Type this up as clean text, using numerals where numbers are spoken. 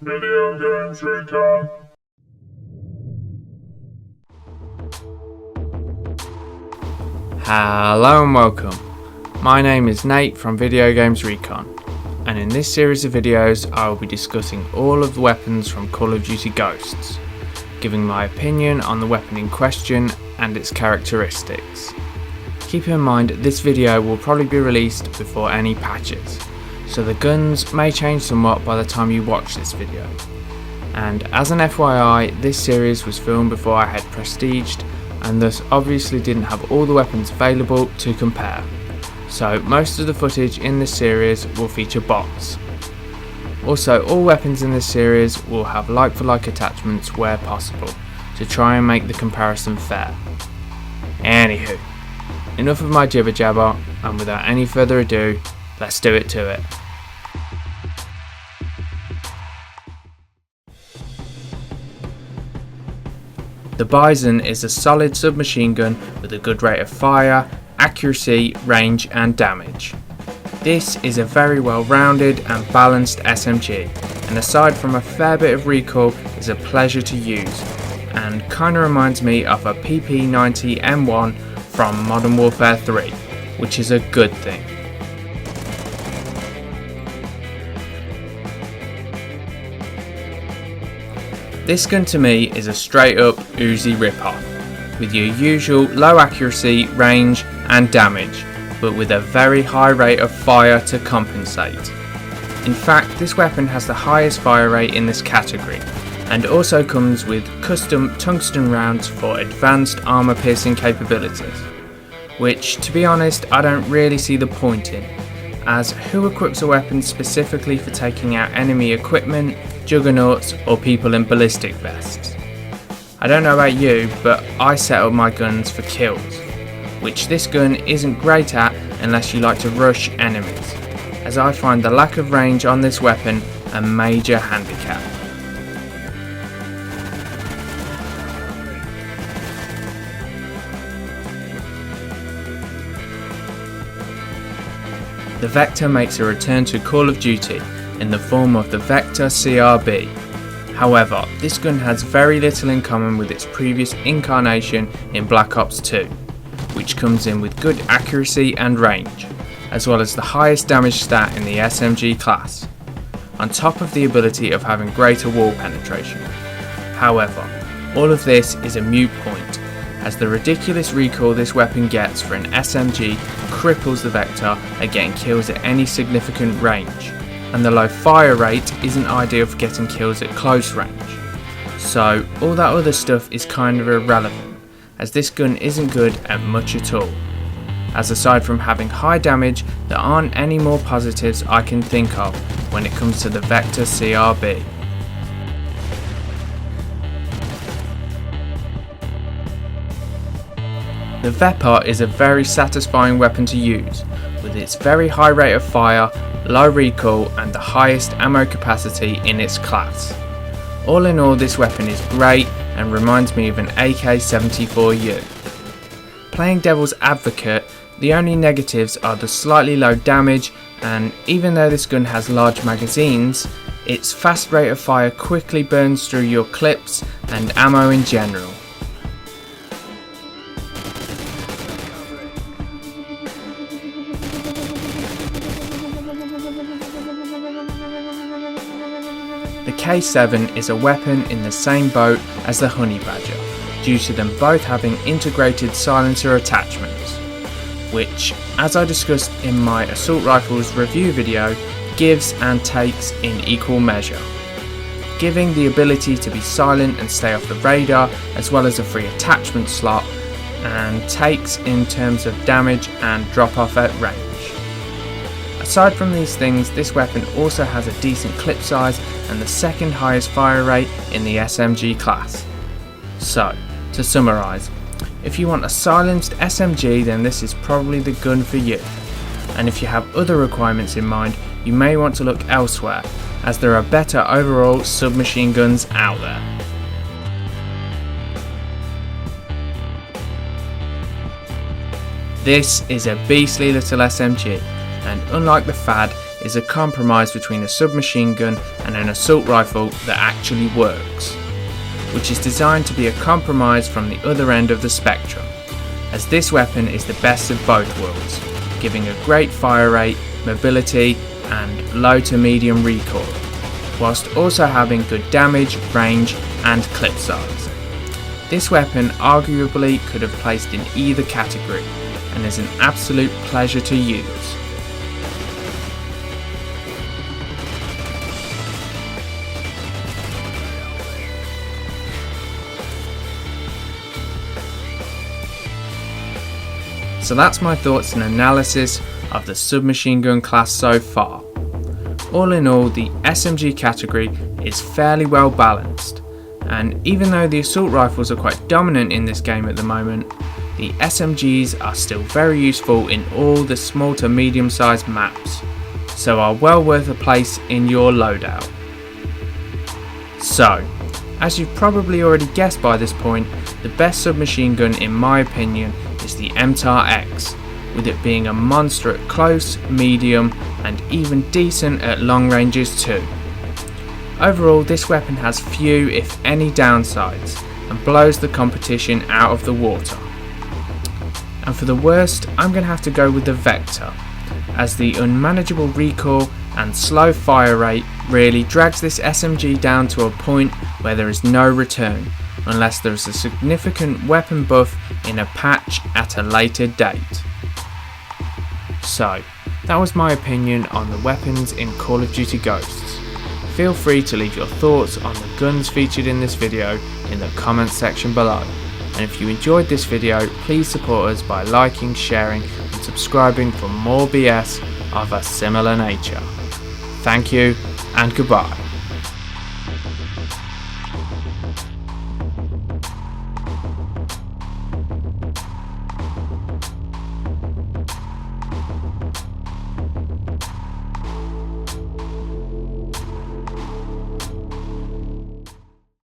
Video Games Recon. Hello and welcome. My name is Nate from Video Games Recon, and in this series of videos I will be discussing all of the weapons from Call of Duty Ghosts, giving my opinion on the weapon in question and its characteristics. Keep in mind this video will probably be released before any patches, so the guns may change somewhat by the time you watch this video. And as an FYI, this series was filmed before I had prestiged and thus obviously didn't have all the weapons available to compare. So most of the footage in this series will feature bots. Also, all weapons in this series will have like for like attachments where possible to try and make the comparison fair. Anywho, enough of my jibber jabber, and without any further ado, let's do it to it. The Bizon is a solid submachine gun with a good rate of fire, accuracy, range and damage. This is a very well rounded and balanced SMG, and aside from a fair bit of recoil, is a pleasure to use and kinda reminds me of a PP90 M1 from Modern Warfare 3, which is a good thing. This gun to me is a straight up Uzi rip-off, with your usual low accuracy, range and damage, but with a very high rate of fire to compensate. In fact, this weapon has the highest fire rate in this category, and also comes with custom tungsten rounds for advanced armor piercing capabilities, which to be honest I don't really see the point in, as who equips a weapon specifically for taking out enemy equipment, juggernauts or people in ballistic vests? I don't know about you, but I set up my guns for kills, which this gun isn't great at unless you like to rush enemies, as I find the lack of range on this weapon a major handicap. The Vector makes a return to Call of Duty in the form of the Vector-CRB. However, this gun has very little in common with its previous incarnation in Black Ops 2, which comes in with good accuracy and range, as well as the highest damage stat in the SMG class, on top of the ability of having greater wall penetration. However, all of this is a moot point, as the ridiculous recoil this weapon gets for an SMG cripples the Vector at getting kills at any significant range, and the low fire rate isn't ideal for getting kills at close range. So all that other stuff is kind of irrelevant, as this gun isn't good at much at all, as aside from having high damage, there aren't any more positives I can think of when it comes to the Vector-CRB. The Vepr is a very satisfying weapon to use, with its very high rate of fire, low recoil and the highest ammo capacity in its class. All in all, this weapon is great and reminds me of an AK-74U. Playing devil's advocate, the only negatives are the slightly low damage, and even though this gun has large magazines, its fast rate of fire quickly burns through your clips and ammo in general. The K7 is a weapon in the same boat as the Honey Badger, due to them both having integrated silencer attachments, which, as I discussed in my assault rifles review video, gives and takes in equal measure, giving the ability to be silent and stay off the radar, as well as a free attachment slot, and takes in terms of damage and drop off at range. Aside from these things, this weapon also has a decent clip size and the second highest fire rate in the SMG class. So, to summarise, if you want a silenced SMG, then this is probably the gun for you, and if you have other requirements in mind, you may want to look elsewhere, as there are better overall submachine guns out there. This is a beastly little SMG, and unlike the Fad, is a compromise between a submachine gun and an assault rifle that actually works, which is designed to be a compromise from the other end of the spectrum, as this weapon is the best of both worlds, giving a great fire rate, mobility and low to medium recoil, whilst also having good damage, range and clip size. This weapon arguably could have placed in either category and is an absolute pleasure to use. So that's my thoughts and analysis of the submachine gun class so far. All in all, the SMG category is fairly well balanced, and even though the assault rifles are quite dominant in this game at the moment, the SMGs are still very useful in all the small to medium sized maps, so are well worth a place in your loadout. So, as you've probably already guessed by this point, the best submachine gun in my opinion is the MTAR X, with it being a monster at close, medium and even decent at long ranges too. Overall, this weapon has few if any downsides and blows the competition out of the water. And for the worst, I'm going to have to go with the Vector, as the unmanageable recoil and slow fire rate really drags this SMG down to a point where there is no return, unless there is a significant weapon buff in a patch at a later date. So, that was my opinion on the weapons in Call of Duty Ghosts. Feel free to leave your thoughts on the guns featured in this video in the comments section below. And if you enjoyed this video, please support us by liking, sharing and subscribing for more BS of a similar nature. Thank you and goodbye.